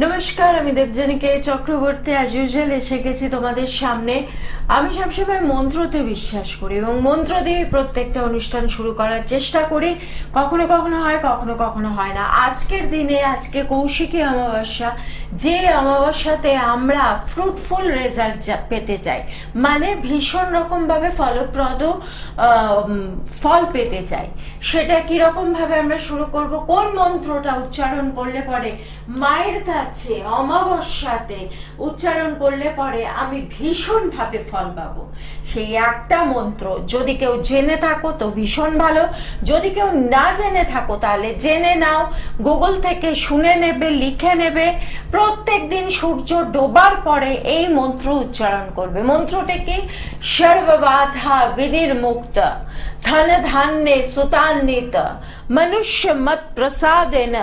নমস্কার, আমি দেবযানীকে Chakraborty as usual এসে গেছি তোমাদের সামনে। আমি সবসময় মন্ত্রতে বিশ্বাস করি এবং মন্ত্র দিয়ে প্রত্যেকটা অনুষ্ঠান শুরু করার চেষ্টা করি। কখনো কখনো হয়, কখনো কখনো হয় না। আজকের দিনে, আজকে কৌশিকী অমাবস্যা, যে অমাবস্যাতে আমরা ফ্রুটফুল রেজাল্ট পেতে চাই, মানে ভীষণ রকম ভাবে ফলপ্রদ ফল পেতে চাই, সেটা কিরকম ভাবে আমরা শুরু করব, কোন মন্ত্রটা উচ্চারণ করলে পরে মায়ের কাছে অমাবস্যাতে উচ্চারণ করলে পরে আমি ভীষণ ভাবে ফল পাবো, সেই একটা মন্ত্র যদি কেউ জেনে থাকো তো ভীষণ ভালো। যদি কেউ না জেনে থাকো তাহলে জেনে নাও, গুগল থেকে শুনে নেবে, লিখে নেবে। প্রত্যেক দিন সূর্য ডোবার পরে এই মন্ত্র উচ্চারণ করবে। মন্ত্রটা কি? সর্ববাধা বিনির্মুক্ত ধন ধান্যে সুতান্বিত মনুষ্য মত প্রসাদেন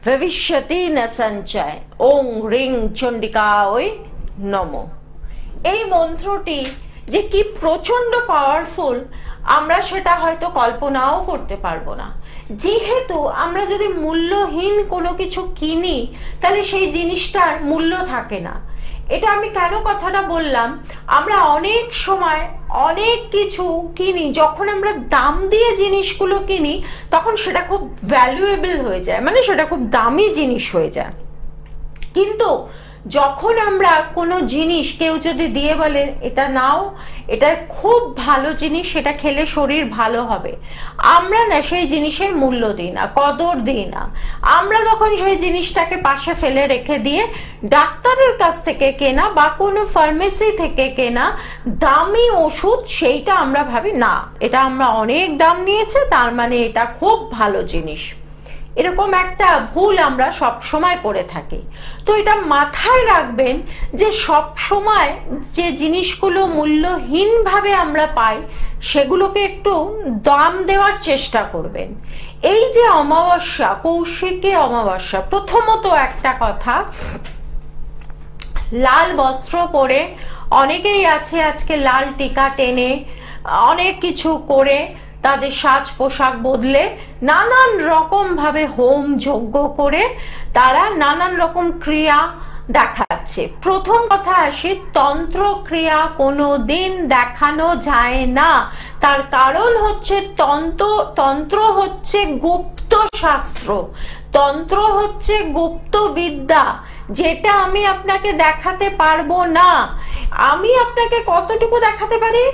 ভবিষ্যতি ন সঞ্চয় ওং রিং চণ্ডিকায় নমঃ। এই মন্ত্রটি যে কি প্রচন্ড পাওয়ারফুল আমরা সেটা হয়তো কল্পনাও করতে পারবো না। যেহেতু আমরা যদি মূল্যহীন কোনো কিছু কিনি তাহলে সেই জিনিসটার মূল্য থাকে না। এটা আমি কেন কথাটা বললাম, আমরা অনেক সময় অনেক কিছু কিনি, যখন আমরা দাম দিয়ে জিনিসগুলো কিনি তখন সেটা খুব ভ্যালুয়েবল হয়ে যায়, মানে সেটা খুব দামি জিনিস হয়ে যায়। কিন্তু যখন আমরা কোনো জিনিস কেউ যদি দিয়ে বলে এটা নাও, এটা খুব ভালো জিনিস, সেটা খেলে শরীর ভালো হবে, আমরা না সেই জিনিসের মূল্য দিই না, কদর দিই না। আমরা তখন সেই জিনিসটাকে পাশে ফেলে রেখে দিয়ে ডাক্তারের কাছ থেকে কেনা বা কোনো ফার্মেসি থেকে কেনা দামি ওষুধ, সেইটা আমরা ভাবি না এটা আমরা অনেক দাম নিয়েছে, তার মানে এটা খুব ভালো জিনিস। এরকম একটা ভুল আমরা সব সময় করে থাকি। তো এটা মাথায় রাখবেন যে সব সময় যে জিনিসগুলো মূল্যহীন ভাবে আমরা পাই সেগুলোকে একটু দাম দেওয়ার চেষ্টা করবেন। এই যে অমাবস্যা, কৌশিকী অমাবস্যা, প্রথমত একটা কথা, লাল বস্ত্র পরে অনেকেই আছে আজকে লাল টিকা টেনে অনেক কিছু করে তাদের সাজ পোশাক বদলে নানান রকম ভাবে হোম যজ্ঞ করে তারা নানান রকম ক্রিয়া দেখাচ্ছে। প্রথম কথা আসি, তন্ত্র ক্রিয়া কোনো দিন দেখানো যায় না। তার কারণ হচ্ছে তন্ত্র হচ্ছে গুপ্ত শাস্ত্র, তন্ত্র হচ্ছে গুপ্ত বিদ্যা, যেটা আমি আপনাকে দেখাতে পারবো না। আমি আপনাকে কতটুকু দেখাতে পারি,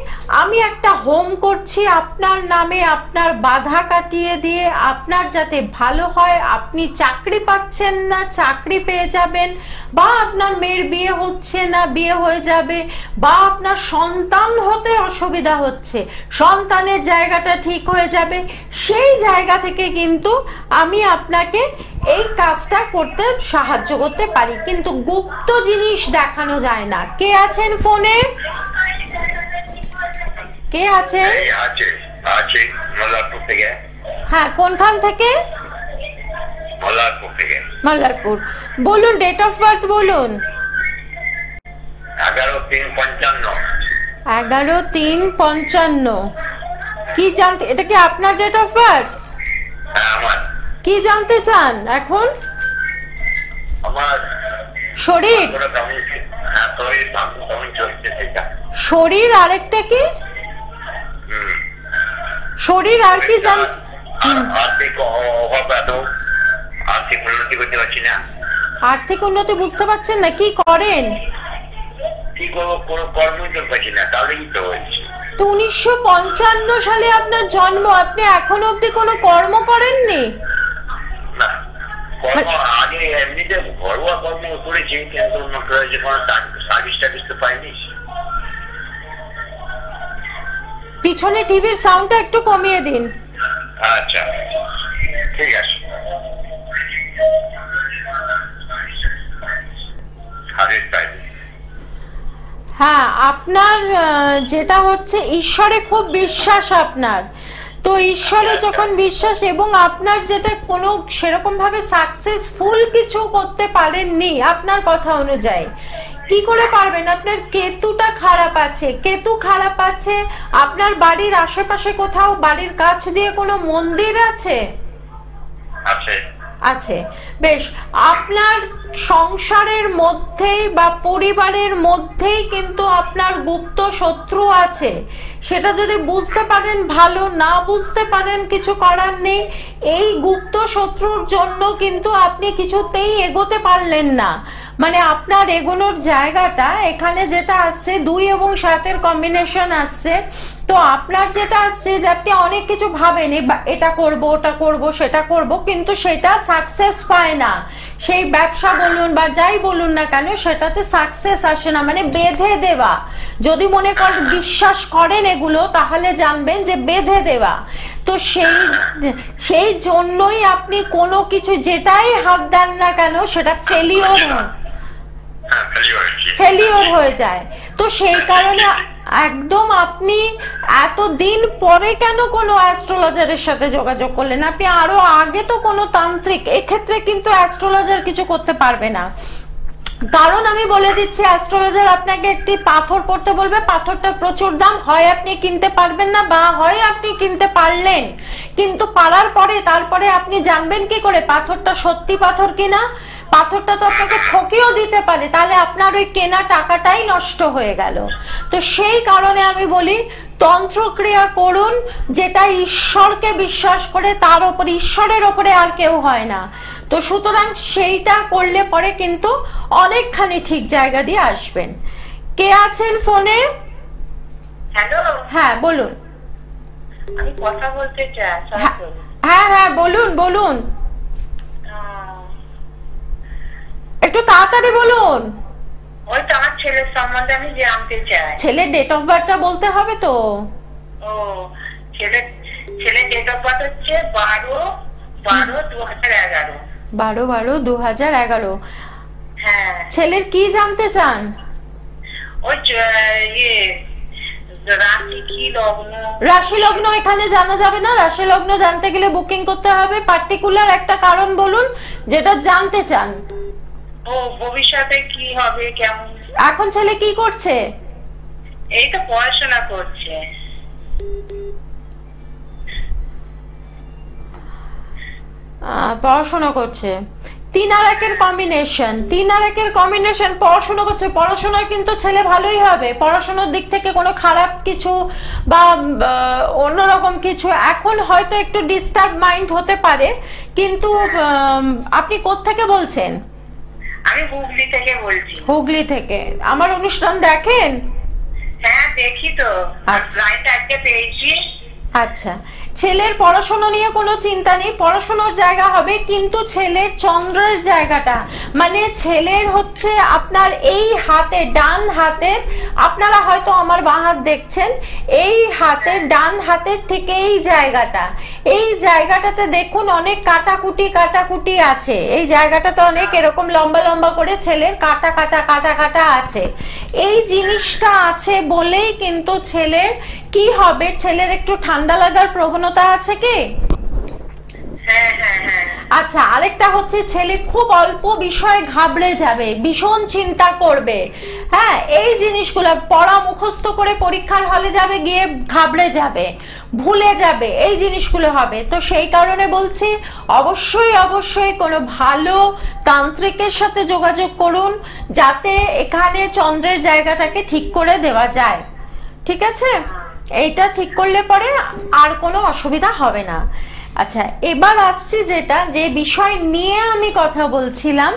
আমি একটা হোম করছি আপনার নামে, আপনার বাধা কাটিয়ে দিয়ে আপনার যাতে ভালো হয়, আপনি চাকরি পাচ্ছেন না চাকরি পেয়ে যাবেন, বা আপনার মেয়ের বিয়ে হচ্ছে না বিয়ে হয়ে যাবে, বা আপনার সন্তান হতে অসুবিধা হচ্ছে সন্তানের জায়গাটা ঠিক হয়ে যাবে, সেই জায়গা থেকে কিন্তু আমি আপনাকে এই কাজটা করতে সাহায্য করতে পারি। কিন্তু গুপ্ত জিনিস দেখানো যায় না। কে আছেন ফোনে? কে আছেন? হ্যাঁ, কোনখান থেকে? মল্লারপুর। বলুন, ডেট অফ বার্থ বলুন। 11/3/55। কি জানতে, এটা কি আপনার ডেট অফ বার্থ? কি জানতে চান এখন? শরীর, শরীর আরেকটা কি? শরীর আর কি জানতে? আর্থিক উন্নতি বুঝতে পারছেন না? কি করেন? 1955 সালে আপনার জন্ম, আপনি এখনো অব্দি কোনো কর্ম করেননি? পিছনে টিভির সাউন্ডটা একটু কমিয়ে দিন। আচ্ছা, ঠিক আছে। হ্যাঁ, আপনার যেটা হচ্ছে ঈশ্বরে খুব বিশ্বাস আপনার, তো ঈশ্বরে যখন বিশ্বাস, এবং আপনার যেটা কোনো সেরকম ভাবে সাকসেসফুল কিছু করতে পারেননি আপনার কথা অনুযায়ী, কি করে পারবেন? আপনার কেতুটা খারাপ আছে, কেতু খারাপ আছে। আপনার বাড়ির আশেপাশে কোথাও, বাড়ির কাছ দিয়ে কোনো মন্দির আছে? আছে। বেশ, আপনার সংসারের মধ্যেই বা পরিবারের মধ্যেই কিন্তু আপনার গুপ্ত শত্রু আছে। সেটা যদি বুঝতে পারেন ভালো, না বুঝতে পারেন কিছু করার নেই। এই গুপ্ত শত্রুর জন্য কিন্তু আপনি কিছুতেই এগোতে পারলেন না। মানে আপনার এগোনোর জায়গাটা এখানে যেটা আসছে 2 এবং 7-এর কম্বিনেশন আসছে, তো আপনার যেটা আসছে যে আপনি অনেক কিছু ভাবেন, এটা করব, ওটা করব, সেটা করব, কিন্তু সেটা সাকসেস পায় না। সেই ব্যবসা বলুন বা যাই বলুন না কেন, সেটাতে সাকসেস আসে না। মানে বেঁধে দেওয়া, যদি মনে করেন বিশ্বাস করেন এগুলো, তাহলে জানবেন যে বেঁধে দেওয়া। তো সেই জন্যই আপনি কোনো কিছু যেটাই হাত দেন না কেন সেটা ফেলিওর হয়ে যায়। তো সেই কারণে একদম আপনি এতদিন পরে কেন কোনো অ্যাস্ট্রোলজারের সাথে যোগাযোগ করলেন? আপনি আরো আগে তো কোনো তান্ত্রিক, এক্ষেত্রে কিন্তু অ্যাস্ট্রোলজার কিছু করতে পারবে না। কারণ আমি বলে দিচ্ছি, অ্যাস্ট্রোলজার আপনাকে একটি পাথর পড়তে বলবে, পাথরটা প্রচুর দাম, হয় আপনি কিনতে পারবেন না, বা হয় আপনি কিনতে পারলেন, কিন্তু পারার পরে তারপরে আপনি জানবেন কি করে পাথরটা সত্যি পাথর কিনা? পাথরটা তো আপনাকে ঠকিয়েও দিতে পারে, তাহলে আপনার ওই কেনা টাকাটাই নষ্ট হয়ে গেল। তো সেই কারণে আমি বলি তন্ত্রক্রিয়া করুন, যেটা ঈশ্বরকে বিশ্বাস করে, তার উপরে, ঈশ্বরের ওপরে আর কেউ হয় না। তো সুতরাং সেইটা করলে পরে কিন্তু অনেকখানি ঠিক জায়গা দিয়ে আসবেন। কে আছেন ফোনে? হ্যালো, হ্যাঁ বলুন। আমি কথা বলতে চাই। হ্যাঁ হ্যাঁ বলুন বলুন, একটু তাড়াতাড়ি বলুন। ওই তো আমার ছেলের সম্বন্ধে আমি জানতে চাই। ছেলের ডেট অফ বার্থটা বলতে হবে তো? ও, ছেলের ডেট অফ বার্থ হচ্ছে 12/12/2011। 12/12/2011। হ্যাঁ। ছেলের কি জানতে চান? ওই রাশি কি, লগ্ন? রাশি লগ্ন এখানে জানা যাবে না। রাশি লগ্ন জানতে গেলে বুকিং করতে হবে। পার্টিকুলার একটা কারণ বলুন যেটা জানতে চান। ও, ভবিষ্যতে কি হবে, কেমন? এখন ছেলে কি করছে? এই তো পড়াশোনা করছে। পড়াশোনা করছে। 3 আর 1-এর কম্বিনেশন, 3 আর 1-এর কম্বিনেশন, পড়াশোনা করছে। পড়াশোনায় কিন্তু ছেলে ভালোই হবে, পড়াশোনার দিক থেকে কোনো খারাপ কিছু বা অন্যরকম কিছু। এখন হয়তো একটু ডিস্টার্ব মাইন্ড হতে পারে, কিন্তু আপনি কোত্থেকে বলছেন? আমি হুগলি থেকে বলছি। হুগলি থেকে। আমার অনুষ্ঠান দেখেন? হ্যাঁ দেখি তো, লাইনটা আজকে পেয়েছি। আচ্ছা, ছেলের পড়াশোনা নিয়ে কোনো চিন্তা নেই, পড়াশোনার জায়গা হবে, কিন্তু ছেলের চন্দ্রের জায়গাটা, মানে ছেলের হচ্ছে আপনার এই হাতে, ডান হাতের, আপনারা হয়তো আমার বাঁ হাত দেখছেন, এই হাতের ডান হাতের ঠিক এই জায়গাটাতে দেখুন অনেক কাটাকুটি আছে। এই জায়গাটাতে অনেক এরকম লম্বা লম্বা করে ছেলের কাটা আছে। এই জিনিসটা আছে বলেই কিন্তু ছেলের কি হবে, ছেলের একটু ঠান্ডা লাগার প্রবণতা আছে কি? আচ্ছা, আরেকটা হচ্ছে ছেলে খুব অল্প বিষয়ে ঘাবড়ে যাবে, ভীষণ চিন্তা করবে। হ্যাঁ, এই জিনিসগুলো, পড়া মুখস্থ করে পরীক্ষার হলে যাবে, গিয়ে ঘাবড়ে যাবে, ভুলে যাবে, এই জিনিসগুলো হবে। তো সেই কারণে বলছি অবশ্যই কোনো ভালো তান্ত্রিকের সাথে যোগাযোগ করুন, যাতে এখানে চন্দ্রের জায়গাটাকে ঠিক করে দেওয়া যায়। ঠিক আছে? এইটা ঠিক করলে পরে আর কোনো অসুবিধা হবে না। আচ্ছা, এবার আসছি যে বিষয় নিয়ে আমি কথা বলছিলাম,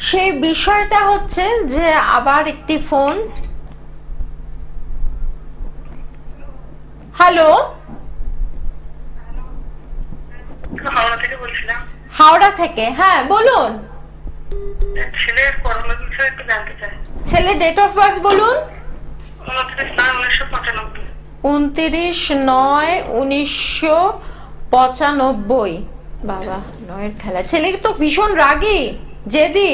সেই বিষয়টা হচ্ছে যে আবার একটি ফোন। হ্যালো, হাওড়া থেকে বলছিলাম। হাওড়া থেকে, হ্যাঁ বলুন। ছেলের করোনা বিষয়ে একটু জানতে চাই। ছেলের ডেট অফ বার্থ বলুন। 29/9/1995। বাবা, 9-এর খেলা। ছেলে তো ভীষণ রাগী, জেদি।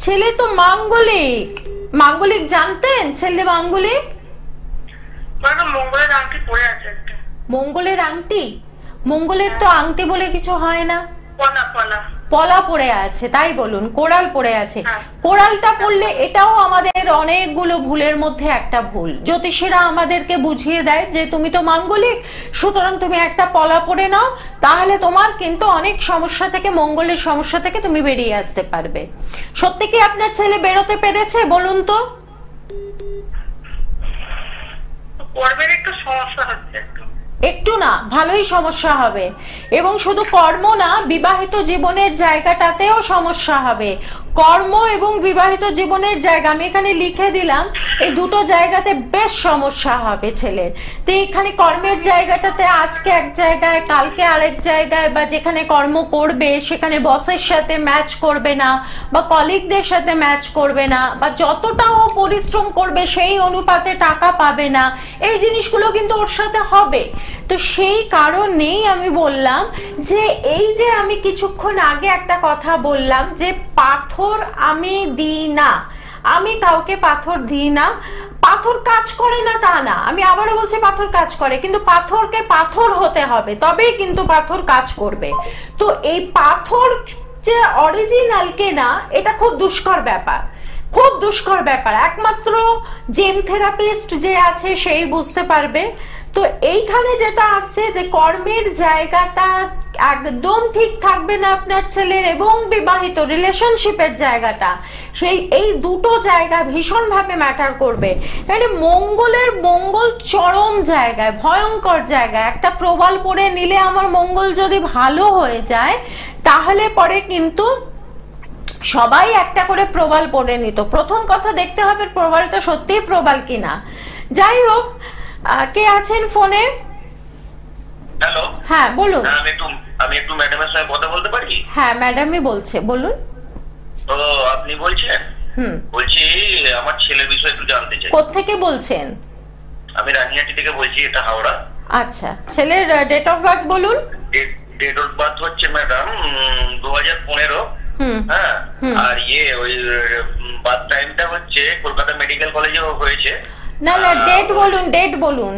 ছেলে তো মাঙ্গলিক জানতেন? ছেলে মাঙ্গলিক? মঙ্গলের আংটি পরে আছে একটা। মঙ্গলের আংটি? মঙ্গলের তো আংটি বলে কিছু হয় না। পলা পড়ে আছে, তাই বলুন, কোরাল পড়ে আছে। কোরালটা পড়লে এটাও আমাদের অনেকগুলো ভুলের মধ্যে একটা ভুল। জ্যোতিষীরা আমাদেরকে বুঝিয়ে দেয় যে তুমি তো মাঙ্গলিক, সুতরাং তুমি একটা পলা পড়ে নাও, তাহলে তোমার কিন্তু অনেক সমস্যা থেকে, মঙ্গলের সমস্যা থেকে তুমি বেরিয়ে আসতে পারবে। সত্যি কি আপনার ছেলে বেরোতে পেরেছে বলুন তো? কর্মের একটু সমস্যা হচ্ছে, একটু না, ভালোই সমস্যা হবে। এবং শুধু কর্ম না, বিবাহিত জীবনের জায়গাটাতেও সমস্যা হবে। কর্ম এবং বিবাহিত জীবনের জায়গা আমি এখানে লিখে দিলাম, এই দুটো জায়গাতে বেশ সমস্যা হবে ছেলের। তো এখানে কর্মের জায়গাটাতে আজকে এক জায়গায়, কালকে আরেক জায়গায়, বা যেখানে কর্ম করবে সেখানে বসের সাথে ম্যাচ করবে না, বা কলিগদের সাথে ম্যাচ করবে না, বা যতটা ও পরিশ্রম করবে সেই অনুপাতে টাকা পাবে না। এই জিনিসগুলো কিন্তু ওর সাথে হবে। তো সেই কারণেই আমি বললাম যে এই যে আমি কিছুক্ষণ আগে একটা কথা বললাম যে পাথর আমি দিই না, আমি কাউকে পাথর দিই না। পাথর কাজ করে না তা না, আমি আবারও বলছি পাথর কাজ করে, কিন্তু পাথরকে পাথর হতে হবে, তবেই কিন্তু পাথর কাজ করবে। তো এই পাথর যে অরিজিনাল কেনা, এটা খুব দুষ্কর ব্যাপার, খুব দুষ্কর ব্যাপার। একমাত্র জেম থেরাপিস্ট যে আছে সেই বুঝতে পারবে। তো এইখানে যেটা আসছে যে কর্মের জায়গাটা একদম ঠিক থাকবে না আপনার ছেলের, এবং বিবাহিত রিলেশনশিপের জায়গাটা, সেই এই দুটো জায়গা ভীষণ ভাবে ম্যাটার করবে। মানে মঙ্গল চরম জায়গায়, ভয়ঙ্কর জায়গায়। একটা প্রবাল পড়ে নিলে আমার মঙ্গল যদি ভালো হয়ে যায়, তাহলে পরে কিন্তু সবাই একটা করে প্রবাল পড়ে নিত। প্রথম কথা দেখতে হবে প্রবালটা সত্যিই প্রবাল কিনা। যাই হোক, কে আছেন ফোনে? হ্যালো, হ্যাঁ বলুন। আমি একটু ম্যাডামের সঙ্গে কথা বলতে পারি? হ্যাঁ, ম্যাডামই বলছে, বলুন। তো আপনি বলছেন? বলছি আমার ছেলের বিষয়ে একটু জানতে চাই। কোত্থেকে বলছেন? আমি রানিহাটি থেকে বলছি, এটা হাওড়া। আচ্ছা, ছেলের ডেট অফ বার্থ বলুন। ডেট অফ বার্থ হচ্ছে ম্যাডাম 2015। হ্যাঁ, আর ওই বার্থ টাইমটা হচ্ছে কলকাতা মেডিকেল কলেজে হয়েছে। না না, ডেট বলুন, ডেট বলুন।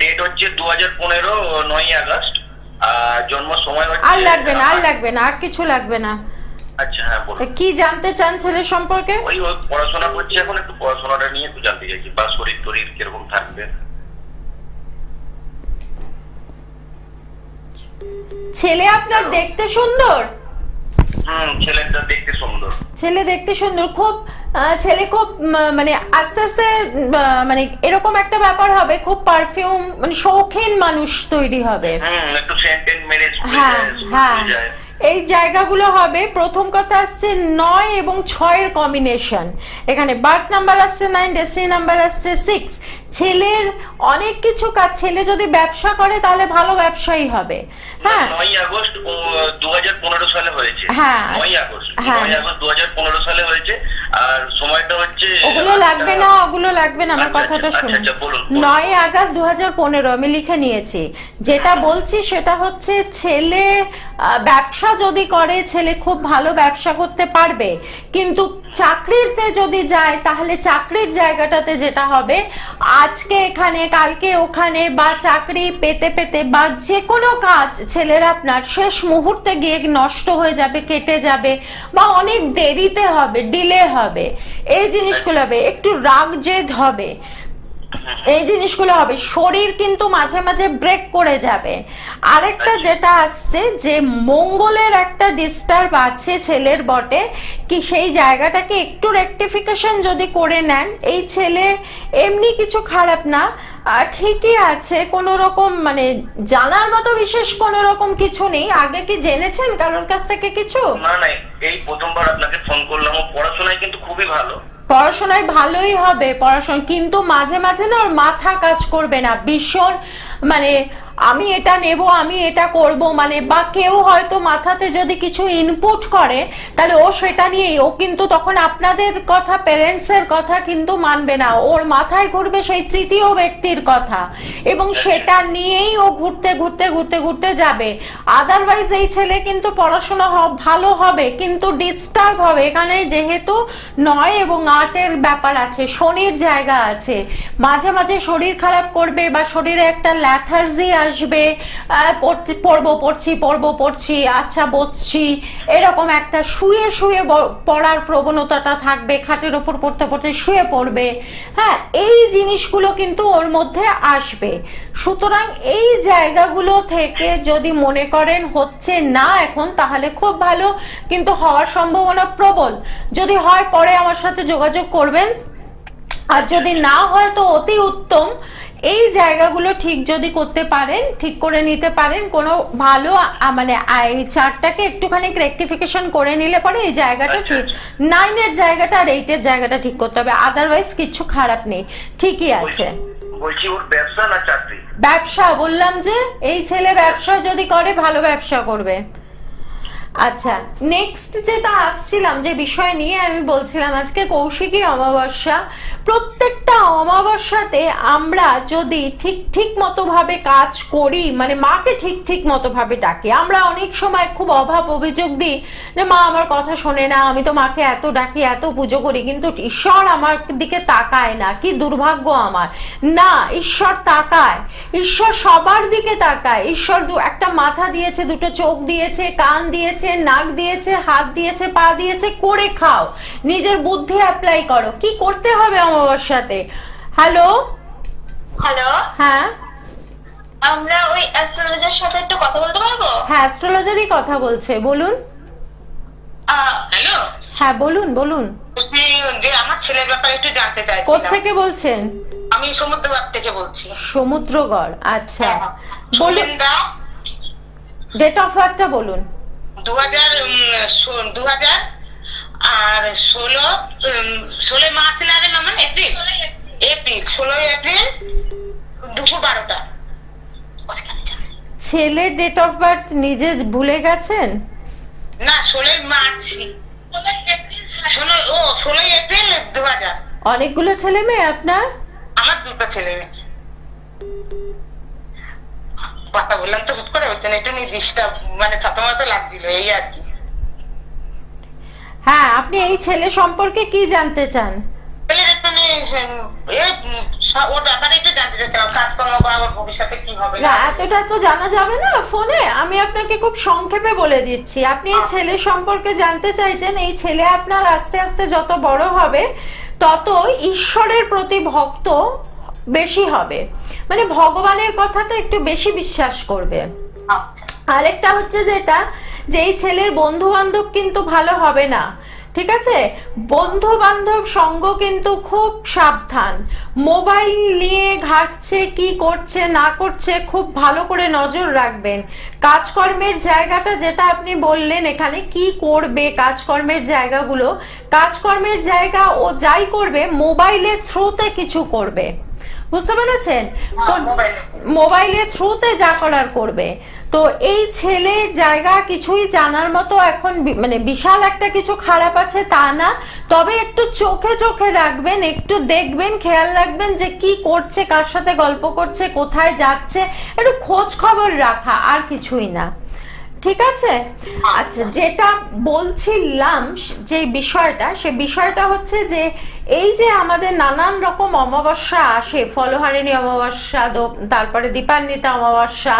ডেট হচ্ছে 2015 9ই আগস্ট। আর জন্ম সময় হচ্ছে, আর লাগবে না, আর লাগবে না, আর কিছু লাগবে না। আচ্ছা হ্যাঁ বলুন। কি জানতে চান ছেলের সম্পর্কে? ওই পড়াশোনা করছে এখন, একটু পড়াশোনাটা নিয়ে একটু জানতে চাইছি, বা শরীর কিরকম থাকবে। ছেলে আপনার দেখতে সুন্দর? ছেলেটা দেখতে সুন্দর। ছেলে দেখতে সুন্দর, খুব ছেলে খুব মানে আস্তে আস্তে মানে এরকম একটা ব্যাপার হবে, খুব পারফিউম মানে শৌখিন মানুষ তৈরি হবে। একটু সেন্টেন্ট মেরে। হ্যাঁ হ্যাঁ, এই জায়গাগুলো হবে। প্রথম কথা আসছে 9 এবং 6 এর কম্বিনেশন। এখানে বার্থ নাম্বার আসছে 9, ডেস্টিনি নাম্বার আসছে 6। ছেলের অনেক কিছু কাজ, ছেলে যদি ব্যবসা করে তাহলে ভালো ব্যবসায়ী হবে। হ্যাঁ, 9ই আগস্ট 2015 সালে হয়েছে। হ্যাঁ 9ই আগস্ট 2015 সালে হয়েছে। আর সময়টা হচ্ছে, ওগুলো লাগবে না, ওগুলো লাগবে না, আমার কথাটা শুনুন। 9ই আগস্ট 2015 আমি লিখে নিয়েছি। যেটা বলছি সেটা হচ্ছে ছেলে ব্যবসা যদি করে, ছেলে খুব ভালো ব্যবসা করতে পারবে, কিন্তু চাকরিতে যদি যায় তাহলে চাকরির জায়গাটাতে যেটা হবে, আজকে এখানে কালকে ওখানে, বা চাকরি পেতে পেতে বা যে কোনো কাজ ছেলের আপনার শেষ মুহূর্তে গিয়ে নষ্ট হয়ে যাবে, কেটে যাবে, বা অনেক দেরিতে হবে, ডিলে হবে। এই জিনিসগুলো হবে, একটু রাগ জেদ হবে, এই জিনিসগুলো হবে। শরীর কিন্তু মাঝে মাঝে ব্রেক করে যাবে। আরেকটা যেটা আসছে যে মঙ্গলের একটা ডিস্টার্ব আছে ছেলের বটে, কি সেই জায়গাটাকে একটু রেকটিফিকেশন যদি করে নেন, এই ছেলে এমনি কিছু খারাপ না, ঠিকই আছে, কোনো রকম মানে জানার মতো বিশেষ কোনো রকম কিছু নেই। আগে কি জেনেছেন কারোর কাছ থেকে কিছু? না না, এই প্রথমবার আপনাকে ফোন করলাম। পড়াশোনায় কিন্তু খুবই ভালো, পড়াশোনায় ভালোই হবে পড়াশোনা, কিন্তু মাঝে মাঝে না ওর মাথা কাজ করবে না ভীষণ, মানে আমি এটা নেব, আমি এটা করব, মানে বা কেউ হয়তো মাথাতে যদি কিছু ইনপুট করে তাহলে ও সেটা নিয়েই, ও কিন্তু তখন আপনাদের কথা, প্যারেন্টস এর কথা কিন্তু মানবে না, ওর মাথায় ঘুরবে সেই তৃতীয় ব্যক্তির কথা, এবং সেটা নিয়েই ও ঘুরতে ঘুরতে ঘুরতে ঘুরতে যাবে। আদারওয়াইজ এই ছেলে কিন্তু পড়াশোনা ভালো হবে, কিন্তু ডিস্টার্ব হবে। এখানে যেহেতু 9 এবং 8 এর ব্যাপার আছে, শনির জায়গা আছে, মাঝে মাঝে শরীর খারাপ করবে, বা শরীরে একটা ল্যাথার্জি আসবে, পড়ছি, আচ্ছা বসছি, এরকম একটা শুয়ে শুয়ে পড়ার প্রবণতাটা থাকবে, খাটের ওপর পড়তে পড়তে শুয়ে পড়বে। হ্যাঁ, এই জিনিসগুলো কিন্তু ওর মধ্যে আসবে। সুতরাং এই জায়গাগুলো থেকে যদি মনে করেন হচ্ছে না এখন, তাহলে খুব ভালো, কিন্তু হওয়ার সম্ভাবনা প্রবল। যদি হয় পরে আমার সাথে যোগাযোগ করবেন, আর যদি না হয় তো অতি উত্তম। এই জায়গাগুলো ঠিক যদি করতে পারেন, ঠিক করে নিতে পারেন, কোনো ভালো মানে এই চারটাকে একটুখানি রেকটিফিকেশন করে নিলে পরে এই জায়গাটা ঠিক, 9 এর জায়গাটা আর 8 এর জায়গাটা ঠিক করতে হবে, আদারওয়াইজ কিছু খারাপ নেই, ঠিকই আছে। বলছি ওর ব্যবসা না চাকরি? ব্যবসা, বললাম যে এই ছেলে ব্যবসা যদি করে ভালো ব্যবসা করবে। আচ্ছা, নেক্সট যেটা আসছিলাম, যে বিষয় নিয়ে আমি বলছিলাম, আজকে কৌশিকী অমাবস্যা। প্রত্যেকটা অমাবস্যাতে আমরা যদি ঠিক মতো ভাবে কাজ করি, মানে মাকে ঠিক মতো ভাবে ডাকি। আমরা অনেক সময় খুব অভাব অভিযোগ দিই যে মা আমার কথা শোনে না, আমি তো মাকে এত ডাকি, এত পুজো করি, কিন্তু ঈশ্বর আমার দিকে তাকায় না, কি দুর্ভাগ্য আমার। না, ঈশ্বর তাকায়, ঈশ্বর সবার দিকে তাকায়। ঈশ্বর একটা মাথা দিয়েছে, দুটো চোখ দিয়েছে, কান দিয়েছে, নাক দিয়েছে, হাত দিয়েছে, পা দিয়েছে, করে খাও, নিজের বুদ্ধি অ্যাপ্লাই করো। কি করতে হবে অমাবস্যাতে? হ্যালো হ্যালো, হ্যাঁ, আমরা ওই অ্যাস্ট্রোলজার সাথে একটু কথা বলতে পারবো? হ্যাঁ, অ্যাস্ট্রোলজারই কথা বলছে, বলুন। হ্যালো, হ্যাঁ বলুন বলুন। আমার ছেলের ব্যাপারে একটু জানতে চাইছিলাম। কোত্থেকে বলছেন? আমি সমুদ্রগড় থেকে বলছি। সমুদ্রগড়, আচ্ছা, বলুন। ডেট অফ বার্থটা বলুন। 2000 আর 16 মার্চ না রে মামা, এপ্রিল 16 এপ্রিল দুপুর 12টা। ছেলের ডেট অফ বার্থ নিজে ভুলে গেছেন? না, 16 মার্চ, 16 এপ্রিল 2000। অনেকগুলো ছেলে মেয়ে আপনার? আমার দুটো ছেলে মেয়ে। কথা বললাম তো হুট করে, হচ্ছে না, একটু নির্দিষ্ট মানে ছতমতো লাগছিল, এই আর কি। হ্যাঁ, আপনি এই ছেলে সম্পর্কে কি জানতে চান? ওর ব্যাপারে একটু জানতে চাচ্ছিলাম, কাজকর্ম বা ওর ভবিষ্যতে কি হবে। না, এতটা তো জানা যাবে না ফোনে, আমি আপনাকে খুব সংক্ষেপে বলে দিচ্ছি। আপনি এই ছেলে সম্পর্কে জানতে চাইছেন, এই ছেলে আপনার আস্তে আস্তে যত বড় হবে তত ঈশ্বরের প্রতি ভক্ত বেশি হবে, মানে ভগবানের কথাতে একটু বেশি বিশ্বাস করবে। আরেকটা হচ্ছে যেটা, যে এই ছেলের বন্ধু বান্ধব কিন্তু ভালো হবে না, ঠিক আছে? বন্ধু বান্ধব সঙ্গ কিন্তু খুব সাবধান। মোবাইল নিয়ে ঘাটছে, কি করছে না করছে খুব ভালো করে নজর রাখবেন। কাজকর্মের জায়গাটা যেটা আপনি বললেন, এখানে কি করবে কাজকর্মের জায়গাগুলো, কাজকর্মের জায়গা ও যাই করবে মোবাইলের থ্রুতে কিছু করবে, বুঝতে পেরেছেন? মোবাইলের থ্রুতে যা করার করবে। তো এই ছেলের জায়গা কিছুই জানার মতো এখন মানে বিশাল একটা কিছু খারাপ আছে তা না, তবে একটু চোখে চোখে রাখবেন, একটু দেখবেন, খেয়াল রাখবেন যে কি করছে, কার সাথে গল্প করছে, কোথায় যাচ্ছে, একটু খোঁজ খবর রাখা, আর কিছুই না, ঠিক আছে? আচ্ছা, যেটা বলছিলাম যে বিষয়টা, সে বিষয়টা হচ্ছে যে এই যে আমাদের নানান রকম অমাবস্যা আসে, ফলহারিণী অমাবস্যা, তারপরে দীপান্বিতা অমাবস্যা,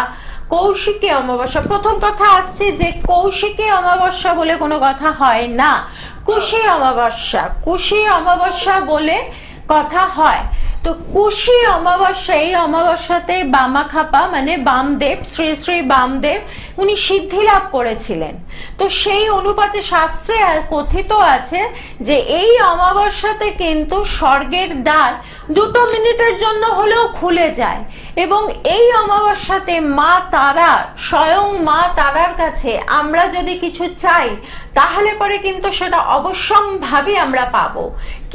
কৌশিকী অমাবস্যা। প্রথম কথা আসছে যে কৌশিকী অমাবস্যা বলে কোনো কথা হয় না, কুশী অমাবস্যা, কুশী অমাবস্যা বলে কথা হয়। তো কুশী অমাবস্যা, এই অমাবস্যাতে বামাখাপা মানে বামদেব, শ্রী শ্রী বামদেব উনি সিদ্ধি লাভ করেছিলেন। তো সেই অনুপাতে শাস্ত্রে কথিত আছে যে এই অমাবস্যাতে কিন্তু স্বর্গের দ্বার 2 মিনিটের জন্য হলেও খুলে যায়, এবং এই অমাবস্যাতে মা তারা, স্বয়ং মা তারার কাছে আমরা যদি কিছু চাই তাহলে পরে কিন্তু সেটা অবশ্যম্ভাবী আমরা পাবো।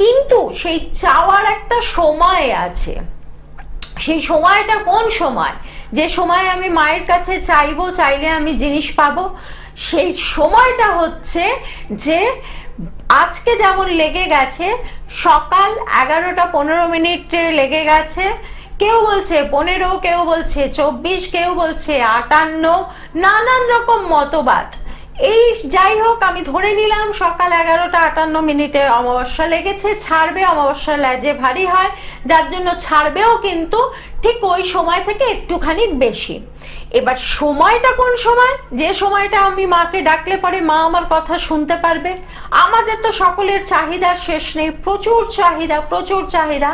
কিন্তু সেই চাওয়ার একটা সময় আছে। সেই সময়টা কোন সময়? যে সময় আমি মায়ের কাছে চাইবো, চাইলে আমি জিনিস পাবো, সেই সময়টা হচ্ছে যে আজকে যেমন লেগে গেছে সকাল 11টা 15 মিনিটে লেগে গেছে, কেউ বলছে 15, কেউ বলছে 24, কেউ বলছে 58, নানান রকম মতবাদ। এই যাই হোক, আমি ধরে নিলাম সকাল 11:58 অমাবস্যা লেগেছে, ছাড়বে, অমাবস্যা লেজে ভারী হয়, যার জন্য ছাড়বেও কিন্তু ঠিক ওই সময় থেকে একটুখানি বেশি। এবার সময়টা কোন সময়? যে সময়টা আমি মাকে ডাকলে পরে মা আমার কথা শুনতে পারবে। আমাদের তো সকলের চাহিদার শেষ নেই, প্রচুর চাহিদা, প্রচুর চাহিদা।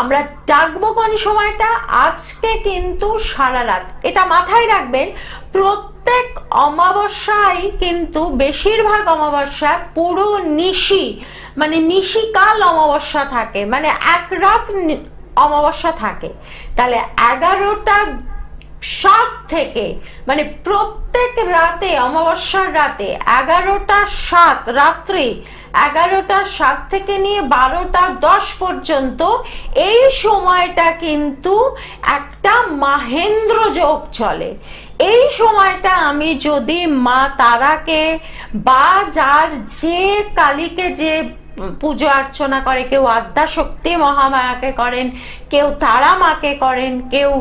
আমরা ডাকবো কোন সময়টা? আজকে কিন্তু সারা রাত, এটা মাথায় রাখবেন। প্রত্যেক অমাবস্যায় কিন্তু বেশিরভাগ অমাবস্যা পুরো নিশি, মানে নিশিকাল অমাবস্যা থাকে, মানে এক রাত অমাবস্যা থাকে। তাহলে 11:07 থেকে, মানে প্রত্যেক রাতে, অমাবস্যার রাতে 11:07 রাত্রি 11:07 থেকে নিয়ে 12:10 পর্যন্ত এই সময়টা কিন্তু একটা মাহেন্দ্র যোগ চলে। এই সময়টা আমি যদি মা তারাকে বা যার যে কালীকে যে পুজো অর্চনা করে, কেউ আদ্যাশক্তি মহামায়াকে করেন, কেউ তারা মাকে করেন, কেউ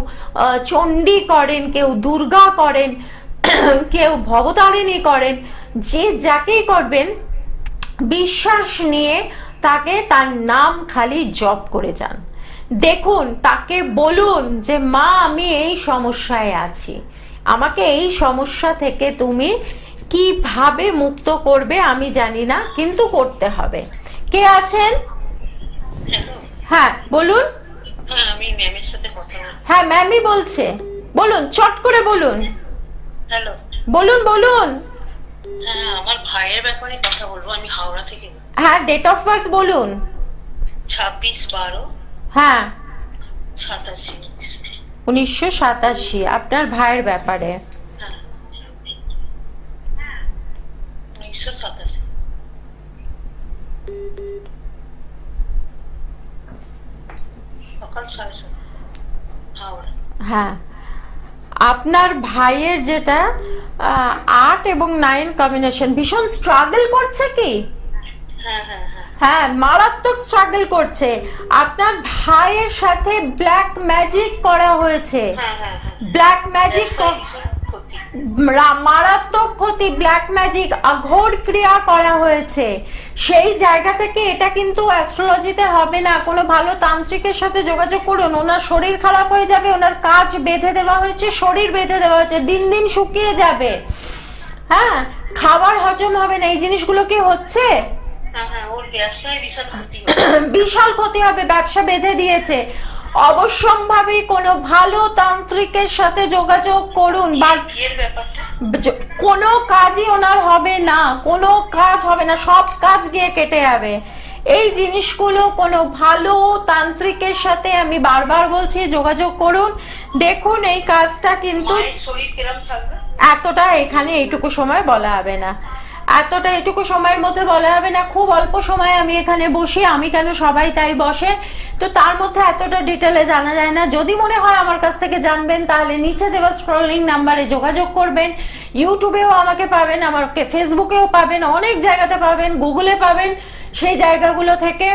চণ্ডী করেন, কেউ দুর্গা করেন, কেউ ভবতারিণী করেন, যে যাকেই করবেন বিশ্বাস নিয়ে তাকে তার নাম খালি জপ করে যান। দেখুন, তাকে বলুন যে মা আমি এই সমস্যায় আছি, আমাকে এই সমস্যা থেকে তুমি কিভাবে মুক্ত করবে আমি জানি না, কিন্তু করতে হবে। কে আছেন? হ্যাঁ বলুন। আমি ম্যামের সাথে কথা বলবো। হ্যাঁ ম্যামই বলছে, বলুন, চট করে বলুন। হ্যালো, বলুন বলুন। হ্যাঁ, আমার ভাইয়ের ব্যাপারে কথা বলবো। আমি হাওড়া থেকে। হ্যাঁ, ডেট অফ বার্থ বলুন। 26/12। হ্যাঁ, 1987। আপনার ভাইয়ের ব্যাপারে। হ্যাঁ, 1987। সকাল 7:30 হাওড়া। হ্যাঁ, আপনার ভাইয়ের যেটা 8 এবং 9 কম্বিনেশন, ভীষণ স্ট্রাগল করছে কি? হ্যাঁ হ্যাঁ হ্যাঁ হ্যাঁ, মারাত্মক স্ট্রাগল করছে। আপনার ভাইয়ের সাথে ব্ল্যাক ম্যাজিক করা হয়েছে। ব্ল্যাক ম্যাজিক, মারাত্মক ক্ষতি, ব্ল্যাক ম্যাজিক, অঘোর ক্রিয়া করা হয়েছে। সেই জায়গা থেকে এটা কিন্তু অ্যাস্ট্রোলজিতে হবে না, কোনো ভালো তান্ত্রিকের সাথে যোগাযোগ করুন। ওনার শরীর খারাপ হয়ে যাবে, ওনার কাজ বেঁধে দেওয়া হয়েছে, শরীর বেঁধে দেওয়া হয়েছে, দিন দিন শুকিয়ে যাবে। হ্যাঁ, খাবার হজম হবে না, এই জিনিসগুলো কি হচ্ছে? বিশাল ক্ষতি হবে, ব্যবসা বেঁধে দিয়েছে। অবশ্যম্ভাবী কোনো ভালো তান্ত্রিকের সাথে যোগাযোগ করুন। কোনো কাজই ওনার হবে না, কোনো কাজ হবে না, সব কাজ গিয়ে কেটে যাবে। এই জিনিসগুলো কোনো ভালো তান্ত্রিকের সাথে, আমি বারবার বলছি, যোগাযোগ করুন। দেখুন, এই কাজটা কিন্তু এতটা এখানে এইটুকু সময় বলা হবে না, এতটা এটুকু সময়ের মধ্যে বলা হবে না। খুব অল্প সময় আমি এখানে বসি, আমি কেন, সবাই তাই বসে, তো তার মধ্যে এতটা ডিটেলে জানা যায় না। যদি মনে হয় আমার কাছ থেকে জানবেন, তাহলে নিচে দেওয়া স্ক্রলিং নাম্বারে যোগাযোগ করবেন। ইউটিউবেও আমাকে পাবেন, আমাকে ফেসবুকেও পাবেন, অনেক জায়গাতে পাবেন, গুগলে পাবেন, সেই জায়গাগুলো থেকে।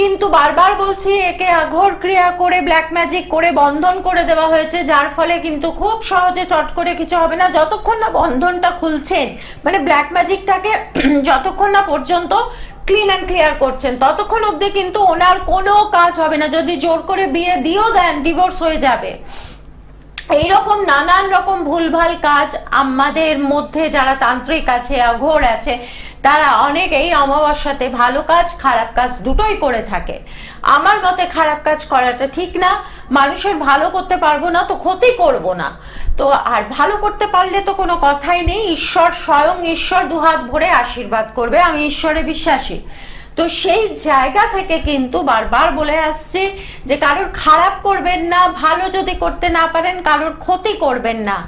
কিন্তু বারবার বলছি, একে অঘোর ক্রিয়া করে, ব্ল্যাক ম্যাজিক করে বন্ধন করে দেওয়া হয়েছে, যার ফলে কিন্তু খুব সহজে চট করে কিছু হবে না। যতক্ষণ না বন্ধনটা খুলছেন, মানে ব্ল্যাক ম্যাজিকটাকে যতক্ষণ না পর্যন্ত ক্লিন অ্যান্ড ক্লিয়ার করছেন, ততক্ষণ অবধি কিন্তু ওনার কোনো কাজ হবে না। যদি জোর করে বিয়ে দিয়েও দেন, ডিভোর্স হয়ে যাবে। এইরকম নানান রকম ভুলভাল কাজ আমাদের মধ্যে যারা তান্ত্রিক আছে, অঘোর আছে, তারা অনেক এই অমাবস্যাতে ভালো কাজ খারাপ কাজ দুটোই করে থাকে। আমার মতে খারাপ কাজ করাটা ঠিক না। মানুষের ভালো করতে পারবো না তো ক্ষতি করব না, তো আর ভালো করতে পারলে তো কোনো কথাই নেই। ঈশ্বর, স্বয়ং ঈশ্বর দুহাত ভরে আশীর্বাদ করবে, আমি ঈশ্বরে বিশ্বাসী। তো সেই জায়গা থেকে কিন্তু বারবার বলে আসছি যে কারোর খারাপ করবেন না, ভালো যদি করতে না পারেন কারোর ক্ষতি করবেন না।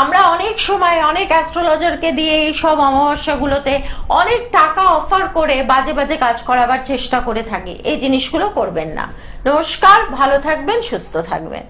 আমরা অনেক সময় অনেক অ্যাস্ট্রোলজারকে দিয়ে এই সব অমাবস্যাগুলোতে অনেক টাকা অফার করে বাজে বাজে কাজ করাবার চেষ্টা করে থাকি। এই জিনিসগুলো করবেন না। নমস্কার, ভালো থাকবেন, সুস্থ থাকবেন।